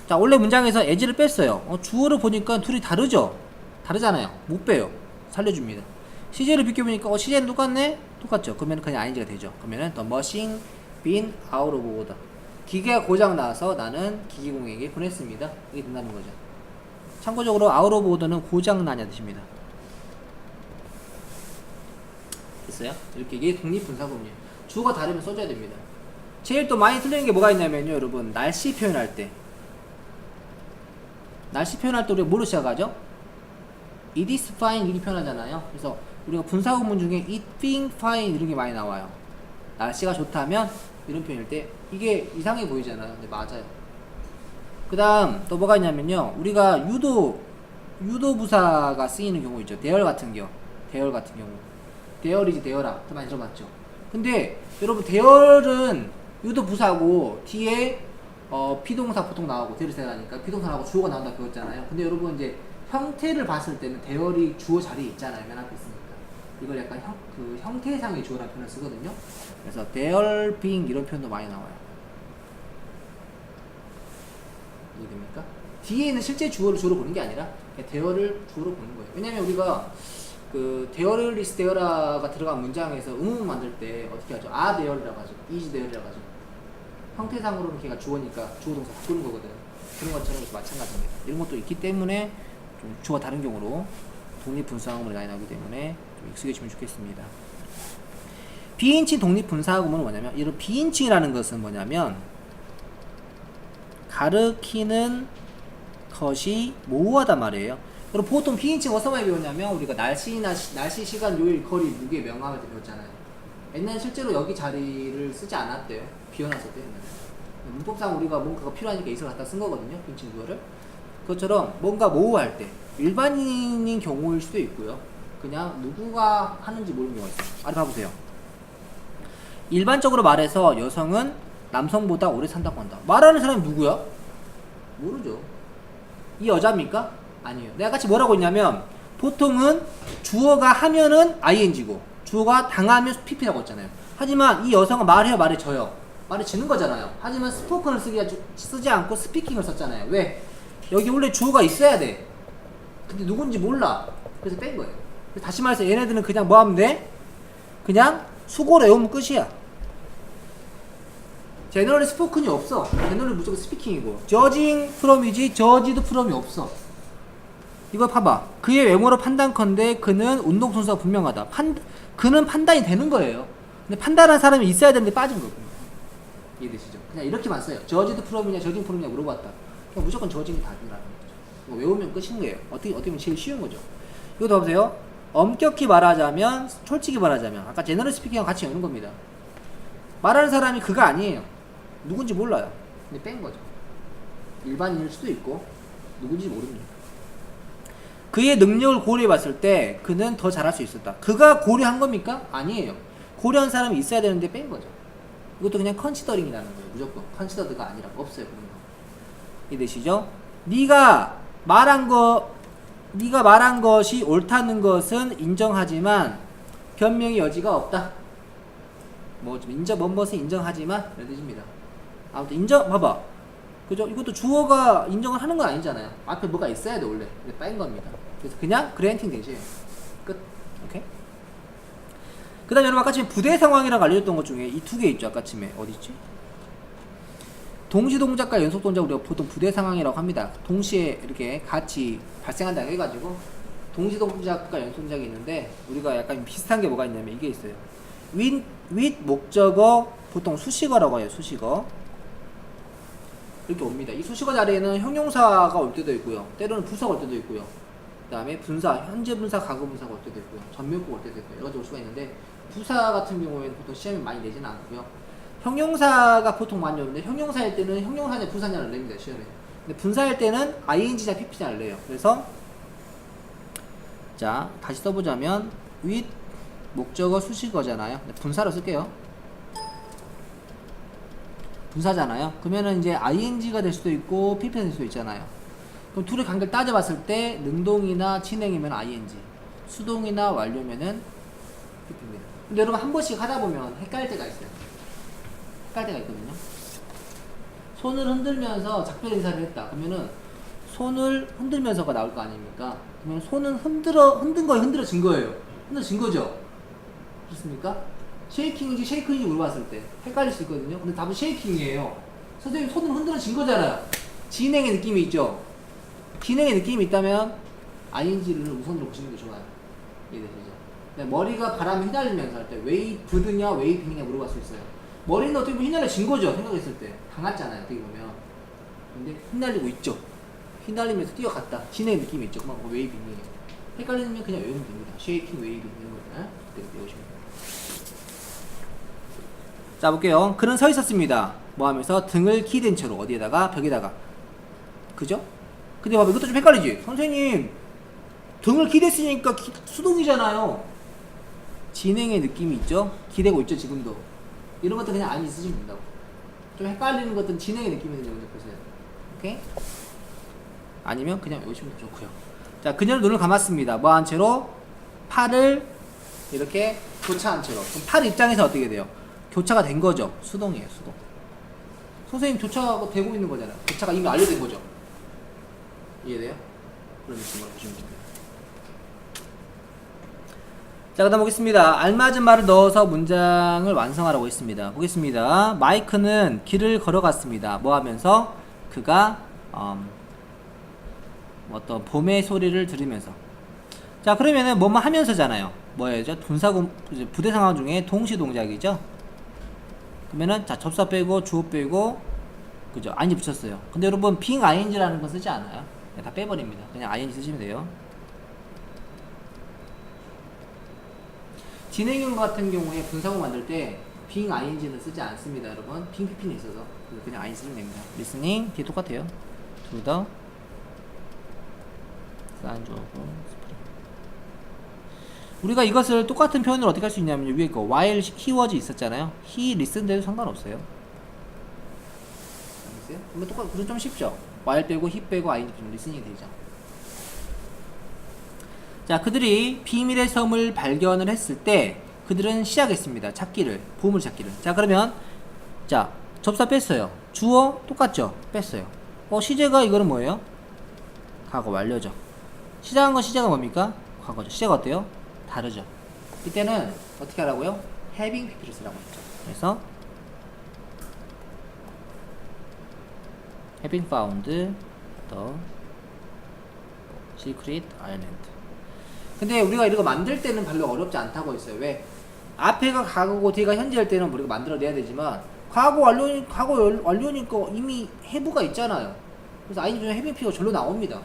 자, 원래 문장에서 as를 뺐어요. 주어를 보니까 둘이 다르죠? 다르잖아요. 못 빼요. 살려줍니다. 시제를 비교해보니까 시제는 똑같네? 똑같죠. 그러면 그냥 ing가 되죠. 그러면은 the machine been out of order. 기계가 고장 나서 나는 기계공에게 보냈습니다. 이게 된다는 거죠. 참고적으로 out of order는 고장 나냐 뜻입니다. 됐어요? 이렇게 이게 독립분사구문이에요. 주어가 다르면 써줘야 됩니다. 제일 또 많이 틀리는 게 뭐가 있냐면요, 여러분 날씨 표현할 때 우리가 뭐로 시작하죠? It is fine 이렇게 표현하잖아요. 그래서 우리가 분사구문 중에 it being fine 이런 게 많이 나와요. 날씨가 좋다면 이런 표현일 때 이게 이상해 보이잖아요. 근데 맞아요. 그 다음 또 뭐가 있냐면요, 우리가 유도부사가 쓰이는 경우 있죠. 대열 같은 경우 대열이지 대열아 더 많이 들어봤죠. 근데 여러분 대열은 유도부사고 뒤에 비동사 보통 나오고 대열이 생각하니까 비동사 나오고 주어가 나온다 그랬잖아요. 근데 여러분 이제 형태를 봤을 때는 대열이 주어 자리에 있잖아요. 맨 앞에 있으니까 이걸 약간 형태상의 주어라는 표현을 쓰거든요. 그래서 대열 being 이런 표현도 많이 나와요. 이해됩니까? 뒤에 있는 실제 주어를 보는 게 아니라 대어를 주어로 보는 거예요. 왜냐면 우리가 그 데어리스 데어라가 들어간 문장에서 의문문 만들 때 어떻게 하죠? 아 데어리라고 하죠. 이즈 데어리라고 하죠. 형태상으로는 걔가 주어니까 주어 동사 바꾸는 거거든. 그런 것처럼 마찬가지입니다. 이런 것도 있기 때문에 좀 주어가 다른 경우로 독립분사구문이 많이 나오기 때문에 좀 익숙해지면 좋겠습니다. 비인칭 독립분사구문은 뭐냐면 이런 비인칭이라는 것은 뭐냐면 가르키는 것이 모호하단 말이에요. 그럼 보통 비인칭 어디서 많이 배웠냐면 우리가 날씨, 시간, 요일, 거리, 무게, 명암을 때 배웠잖아요. 옛날에 실제로 여기 자리를 쓰지 않았대요. 비워놨을 때 옛날에. 문법상 우리가 뭔가가 필요하니까 이걸 갖다 쓴 거거든요. 비인칭 구어를. 그것처럼 뭔가 모호할 때 일반인인 경우일 수도 있고요. 그냥 누구가 하는지 모르는 경우가 있어요. 아래 봐보세요. 일반적으로 말해서 여성은 남성보다 오래 산다고 한다. 말하는 사람이 누구야? 모르죠. 이 여자입니까? 아니에요. 내가 같이 뭐라고 했냐면 보통은 주어가 하면은 ing고 주어가 당하면 pp라고 했잖아요. 하지만 이 여성은 말해요 말해져요. 말해지는 거잖아요. 하지만 스포큰을 쓰지 않고 스피킹을 썼잖아요. 왜? 여기 원래 주어가 있어야 돼. 근데 누군지 몰라. 그래서 뺀 거예요. 다시 말해서 얘네들은 그냥 뭐 하면 돼? 그냥 수고로 외우면 끝이야. 제너럴 스포큰이 없어. 제너럴 무조건 스피킹이고 저징 프롬이지 저지드 프롬이 없어. 이거 봐봐. 그의 외모로 판단컨대 그는 운동선수가 분명하다. 그는 판단이 되는 거예요. 근데 판단한 사람이 있어야 되는데 빠진 거거든요. 이해되시죠? 그냥 이렇게만 써요. 저지드 프롬이냐 저징 프롬이냐 물어봤다. 그냥 무조건 저징이 답이라는 거죠. 외우면 끝인 거예요. 어떻게 보면 제일 쉬운 거죠. 이것도 봐보세요. 엄격히 말하자면, 솔직히 말하자면 아까 제너럴 스피킹하고 같이 여는 겁니다. 말하는 사람이 그가 아니에요. 누군지 몰라요. 근데 뺀 거죠. 일반인일 수도 있고 누군지 모릅니다. 그의 능력을 고려해 봤을 때 그는 더 잘할 수 있었다. 그가 고려한 겁니까? 아니에요. 고려한 사람이 있어야 되는데 뺀 거죠. 이것도 그냥 컨시더링이라는 거예요. 무조건 컨시더드가 아니라 없어요. 그런 거. 이해되시죠? 네가 말한 것이 옳다는 것은 인정하지만 변명의 여지가 없다. 뭐 좀 뭐뭇을 인정하지만 이런 뜻입니다. 아무튼 봐봐. 그죠? 이것도 주어가 인정을 하는 건 아니잖아요. 앞에 뭐가 있어야 돼 원래. 근데 빠인 겁니다. 그래서 그냥 그랜팅 되지. 끝. 오케이? 그 다음에 여러분 아까쯤에 부대 상황이라고 알려줬던 것 중에 이 두 개 있죠. 아까쯤에 어디있지? 동시 동작과 연속 동작 우리가 보통 부대 상황이라고 합니다. 동시에 이렇게 같이 발생한다 해가지고 동시 동작과 연속 동작이 있는데 우리가 약간 비슷한 게 뭐가 있냐면 이게 있어요. with 목적어 보통 수식어라고 해요. 수식어 이렇게 옵니다. 이 수식어 자리에는 형용사가 올 때도 있고요. 때로는 부사가 올 때도 있고요. 그 다음에 분사, 현재 분사, 과거 분사가 올 때도 있고요. 전면국 올 때도 있고요. 여러 가지 올 수가 있는데 부사 같은 경우에는 보통 시험에 많이 내지는 않고요. 형용사가 보통 많이 오는데 형용사일 때는 형용사냐 부사냐를 냅니다. 시험에. 근데 분사일 때는 ing냐 pp냐를 내요. 그래서 자 다시 써보자면 with 목적어 수식어잖아요. 분사로 쓸게요. 분사잖아요. 그러면은 이제 ing가 될 수도 있고 pp가 될 수도 있잖아요. 그럼 둘의 관계를 따져봤을 때 능동이나 진행이면 ing, 수동이나 완료면은 pp입니다. 근데 여러분 한 번씩 하다 보면 헷갈릴 때가 있어요. 헷갈릴 때가 있거든요. 손을 흔들면서 작별 인사를 했다. 그러면은 손을 흔들면서가 나올 거 아닙니까? 그러면 손은 흔든 거에 흔들어진 거예요. 흔들어진 거죠. 그렇습니까? 쉐이킹인지 쉐이크인지 물어봤을 때 헷갈릴 수 있거든요. 근데 답은 쉐이킹이에요. 선생님 손으로 흔들어진 거잖아요. 진행의 느낌이 있죠. 진행의 느낌이 있다면 ing를 우선으로 보시는 게 좋아요. 이해되시죠? 머리가 바람에 휘날리면서 할 때 웨이브드냐 웨이빙이냐 물어볼 수 있어요. 머리는 어떻게 보면 휘날려진 거죠. 생각했을 때 당했잖아요. 어떻게 보면. 근데 휘날리고 있죠. 휘날리면서 뛰어갔다. 진행의 느낌이 있죠. 그만 웨이빙이에요. 헷갈리면 그냥 외우면 됩니다. 쉐이킹, 웨이빙 이런 거잖아요. 그때 외우시면 됩니다. 자 볼게요. 그는 서 있었습니다. 뭐 하면서 등을 기댄 채로 어디에다가 벽에다가. 그죠? 근데 봐봐 이것도 좀 헷갈리지? 선생님 등을 기댔으니까 수동이잖아요. 진행의 느낌이 있죠? 기대고 있죠 지금도. 이런 것도 그냥 안 있으시면 된다고. 좀 헷갈리는 것들은 진행의 느낌이 있는지 먼저 보세요. 오케이? 아니면 그냥 외우시면 좋고요. 자 그녀는 눈을 감았습니다. 뭐 한 채로 팔을 이렇게 교차한 채로. 그럼 팔 입장에서 어떻게 돼요? 교차가 된 거죠. 수동이에요. 수동. 선생님 교차가 되고 있는 거잖아요. 교차가 이미 완료된 거죠. 이해돼요? 그런 느낌으로 보시면 됩니다. 자, 그 다음 보겠습니다. 알맞은 말을 넣어서 문장을 완성하라고 했습니다. 보겠습니다. 마이크는 길을 걸어갔습니다. 뭐 하면서? 그가 어떤 봄의 소리를 들으면서. 자, 그러면은 뭐뭐 하면서잖아요. 뭐예요? 부대 상황 중에 동시 동작이죠. 그러면은 자, 접사 빼고 주어 빼고 그죠? ing 붙였어요. 근데 여러분 being ing라는 건 쓰지 않아요. 그냥 다 빼버립니다. 그냥 ing 쓰시면 돼요. 진행형 같은 경우에 분사구 만들 때 being ing는 쓰지 않습니다, 여러분. being pp는 있어서 그냥 ing 쓰면 됩니다. listening 뒤에 똑같아요. to the sound of spring. 우리가 이것을 똑같은 표현을 어떻게 할 수 있냐면 위에 거 while he was 있었잖아요. he listened 해도 상관없어요. 알겠어요? 그러면 똑같 그래서 좀 쉽죠. while 빼고 he 빼고 ing 빼면 listening이 되죠. 자, 그들이 비밀의 섬을 발견을 했을 때 그들은 시작했습니다. 찾기를, 보물 찾기를. 자, 그러면 자, 접사 뺐어요. 주어 똑같죠? 뺐어요. 시제가 이거는 뭐예요? 과거 완료죠. 시작한 건 시제가 뭡니까? 과거죠. 시제가 어때요? 다르죠. 이때는 어떻게 하라고요? having pp를 쓰라고 했죠. 그래서 having found the secret island. 근데 우리가 이거 만들 때는 별로 어렵지 않다고 했어요. 왜? 앞에가 과거고 뒤가 현재일 때는 우리가 만들어내야 되지만 과거 완료니까 이미 have가 있잖아요. 그래서 ing 중에 having p가 절로 나옵니다.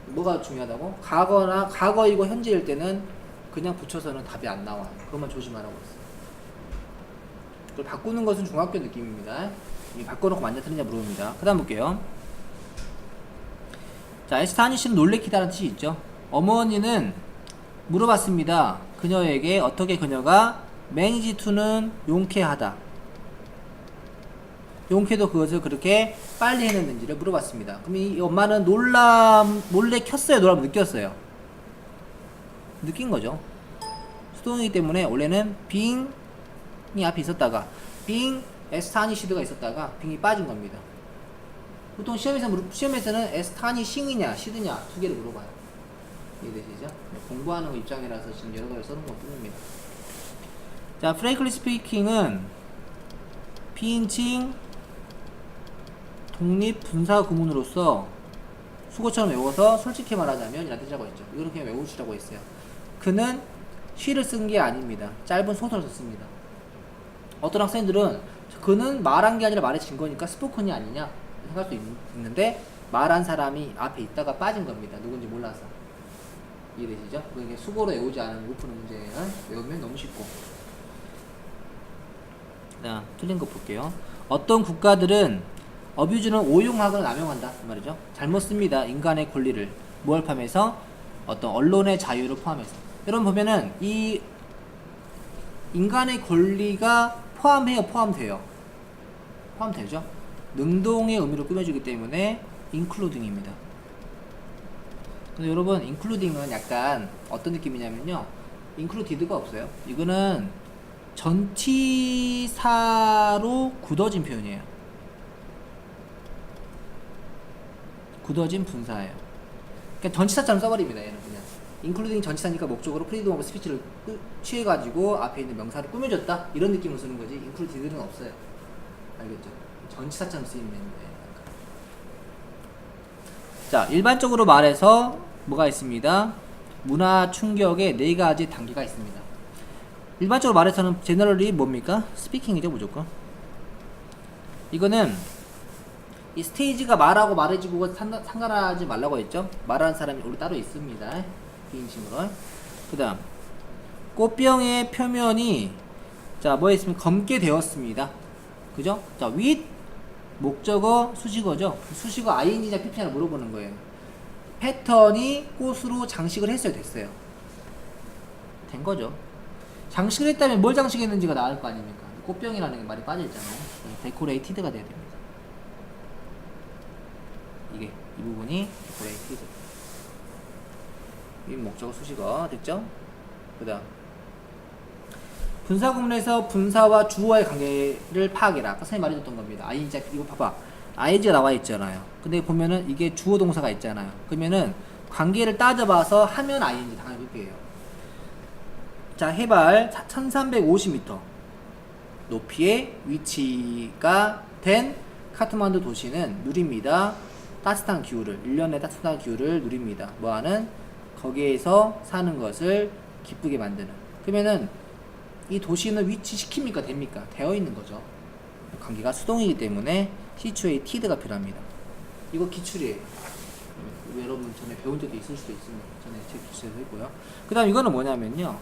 뭐가 중요하다고? 과거이고 현재일 때는 그냥 붙여서는 답이 안 나와요. 그것만 조심하라고 했어요. 그걸 바꾸는 것은 중학교 느낌입니다. 바꿔놓고 완전 틀리냐 물어봅니다. 그 다음 볼게요. 자, 에스타니시는 놀래키다라는 뜻이 있죠. 어머니는 물어봤습니다. 그녀에게 어떻게 그녀가 manage to는 용케하다. 용케도 그것을 그렇게 빨리 해냈는지를 물어봤습니다. 그럼 이 엄마는 몰래 켰어요? 놀라면 느꼈어요? 느낀 거죠. 수동이기 때문에 원래는 being이 앞에 있었다가 being 에스타니시드가 있었다가 being이 빠진 겁니다. 보통 시험에서는 에스타니싱이냐 시드냐 두 개를 물어봐요. 이해되시죠? 공부하는 거 입장이라서 지금 여러 가지 써놓은 것 뿐입니다. 자, frankly speaking은 비인칭 독립 분사 구문으로서 수고처럼 외워서 솔직히 말하자면 이라는 뜻이라고 했죠. 이거는 그냥 외우시라고 했어요. 그는 she를 쓴 게 아닙니다. 짧은 소설을 썼습니다. 어떤 학생들은 그는 말한 게 아니라 말해진 거니까 스포큰이 아니냐 생각할 수 있는데 말한 사람이 앞에 있다가 빠진 겁니다. 누군지 몰라서. 이해되시죠? 그게 수고로 외우지 않은 못 푸는 문제는 외우면 너무 쉽고. 자, 틀린 거 볼게요. 어떤 국가들은 어뷰즈는 오용하거나 남용한다 그 말이죠. 잘못 씁니다. 인간의 권리를 뭘 포함해서? 어떤 언론의 자유를 포함해서. 여러분 보면은 이 인간의 권리가 포함해요, 포함돼요? 포함되죠? 능동의 의미로 꾸며주기 때문에 including입니다. 근데 여러분 including은 약간 어떤 느낌이냐면요, included가 없어요. 이거는 전치사로 굳어진 표현이에요. 굳어진 분사예요. 그러니까 전치사처럼 써버립니다. 얘는 그냥 including 전치사니까 목적으로 freedom of speech를 취해가지고 앞에 있는 명사를 꾸며줬다 이런 느낌으로 쓰는 거지 included는 없어요. 알겠죠? 전치사처럼 쓰이는 거예요. 자, 일반적으로 말해서 뭐가 있습니다? 문화 충격의 4가지 단계가 있습니다. 일반적으로 말해서는 제너럴리 뭡니까? 스피킹이죠, 무조건. 이거는 이 스테이지가 말하고 말해지고 상관하지 말라고 했죠. 말하는 사람이 우리 따로 있습니다. 비인칭으로. 그 다음 꽃병의 표면이 자 뭐에 있으면 검게 되었습니다. 그죠? 자, with 목적어 수식어죠. 수식어 ing냐 pp냐 물어보는 거예요. 패턴이 꽃으로 장식을 했어요, 됐어요? 된 거죠. 장식을 했다면 뭘 장식했는지가 나올 거 아닙니까? 꽃병이라는 게 말이 빠져있잖아요. 데코레이티드가 돼야 됩니다. 이게 이 부분이 데코레이티드. 이 목적어 수식어 됐죠? 그 다음 분사 구문에서 분사와 주어의 관계를 파악해라. 아까 선생님이 말해줬던 겁니다. ing자 이거 봐봐. ing가 나와 있잖아요. 근데 보면은 이게 주어 동사가 있잖아요. 그러면은 관계를 따져봐서 하면 ING 당연히 그게요. 자, 해발 1350m 높이에 위치가 된 카트만두 도시는 누립니다. 따뜻한 기후를, 1년의 따뜻한 기후를 누립니다. 뭐하는? 거기에서 사는 것을 기쁘게 만드는. 그러면은 이 도시는 위치시킵니까? 됩니까? 되어 있는 거죠. 관계가 수동이기 때문에 시추에 tid가 필요합니다. 이거 기출이에요. 여러분 전에 배운 적도 있을 수도 있습니다. 전에 제 기출에서 했고요. 그 다음 이거는 뭐냐면요.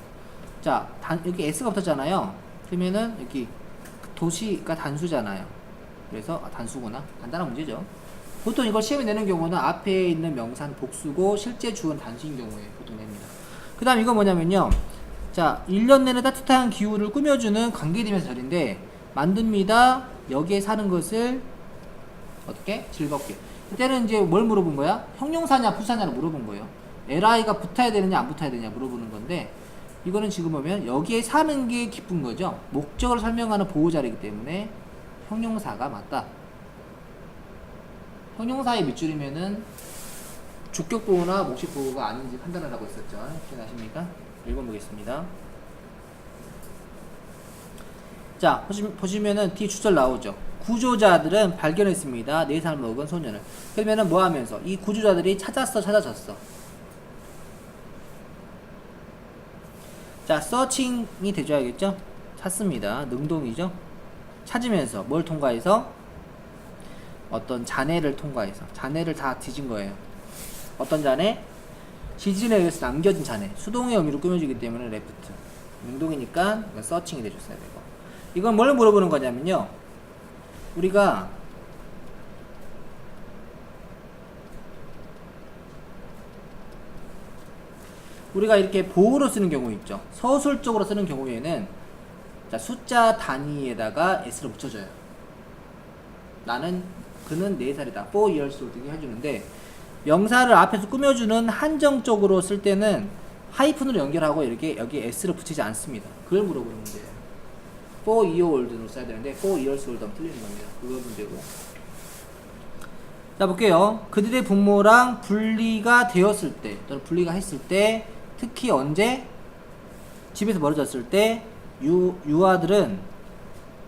자, 여기 S가 붙었잖아요. 그러면은 여기 도시가 단수잖아요. 그래서 단수구나. 간단한 문제죠. 보통 이걸 시험에 내는 경우는 앞에 있는 명사는 복수고 실제 주어는 단수인 경우에 보통 냅니다. 그 다음 이건 뭐냐면요. 자, 1년 내내 따뜻한 기후를 꾸며주는 관계대명사 절인데 만듭니다. 여기에 사는 것을 어떻게? 즐겁게. 이때는 이제 뭘 물어본 거야? 형용사냐 부사냐를 물어본 거예요. li가 붙어야 되느냐 안 붙어야 되느냐 물어보는 건데 이거는 지금 보면 여기에 사는 게 기쁜 거죠. 목적을 설명하는 보호자이기 때문에 형용사가 맞다. 형용사의 밑줄이면은 주격 보호나 목적 보호가 아닌지 판단하라고 했었죠. 기억나십니까? 읽어보겠습니다. 자, 보시면은 뒤 주절 나오죠. 구조자들은 발견했습니다. 4살 먹은 소년을. 그러면은 뭐 하면서? 이 구조자들이 찾았어, 찾아졌어. 자, searching이 돼줘야겠죠? 찾습니다. 능동이죠? 찾으면서 뭘 통과해서? 어떤 잔해를 통과해서. 잔해를 다 뒤진 거예요. 어떤 잔해? 지진에 의해서 남겨진 잔해. 수동의 의미로 꾸며지기 때문에 left. 능동이니까 searching이 돼줬어야 되고. 이건 뭘 물어보는 거냐면요. 우리가 이렇게 보호로 쓰는 경우 있죠. 서술적으로 쓰는 경우에는 자, 숫자 단위에다가 s를 붙여줘요. 그는 4살이다. 4 years old 이렇게 해주는데 명사를 앞에서 꾸며주는 한정적으로 쓸 때는 하이픈으로 연결하고 이렇게 여기 s를 붙이지 않습니다. 그걸 물어보는 문제예요. 4 year old로 써야 되는데 4 years old 하면 틀리는 겁니다. 그거 문제고. 자, 볼게요. 그들의 부모랑 분리가 되었을 때 또는 분리가 했을 때 특히 언제? 집에서 멀어졌을 때 유아들은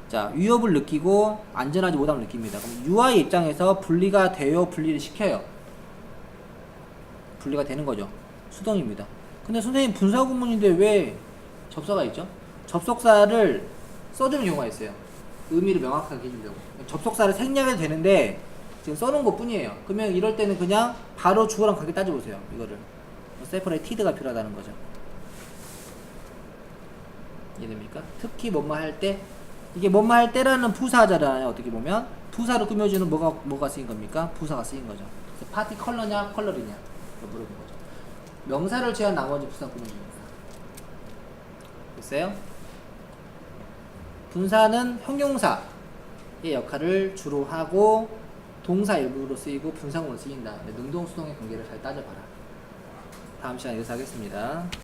자, 위협을 느끼고 안전하지 못함을 느낍니다. 그럼 유아의 입장에서 분리가 되어 분리를 시켜요. 분리가 되는 거죠. 수동입니다. 근데 선생님 분사구문인데 왜 접사가 있죠? 접속사를 써주는 경우가 있어요. 의미를 명확하게 해주려고. 접속사를 생략해도 되는데 지금 써놓은 것 뿐이에요. 그러면 이럴 때는 그냥 바로 주어랑 관계 따져보세요. 이거를 세퍼레이티드가 필요하다는 거죠. 이해됩니까? 특히 뭐뭐 할 때, 이게 뭐뭐 할 때라는 부사잖아요. 어떻게 보면 부사로 꾸며주는 뭐가 쓰인 겁니까? 부사가 쓰인 거죠. 그래서 파티 컬러냐 컬러리냐 물어본 거죠. 명사를 제한 나머지 부사 꾸며줍니다. 됐어요? 분사는 형용사의 역할을 주로 하고 동사 일부로 쓰이고 분사구문으로 쓰인다. 능동 수동의 관계를 잘 따져봐라. 다음 시간에 여기서 하겠습니다.